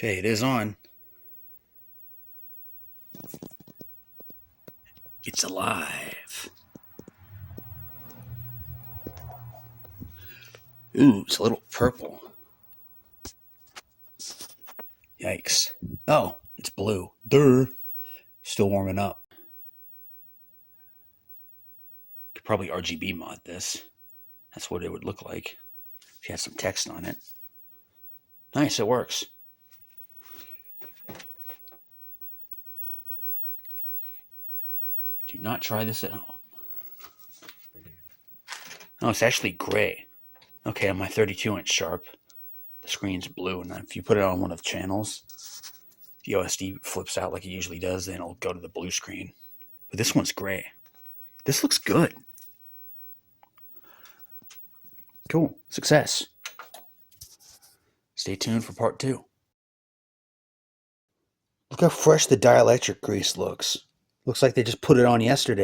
Okay, it is on. It's alive. Ooh, it's a little purple. Yikes. Oh, it's blue. Duh. Still warming up. Could probably RGB mod this. That's what it would look like if you had some text on it. Nice, it works. Do not try this at home. Oh, it's actually gray. Okay, on my 32-inch Sharp, the screen's blue, and if you put it on one of the channels, the OSD flips out like it usually does, then it'll go to the blue screen. But this one's gray. This looks good. Cool. Success. Stay tuned for part 2. Look how fresh the dielectric grease looks. Looks like they just put it on yesterday.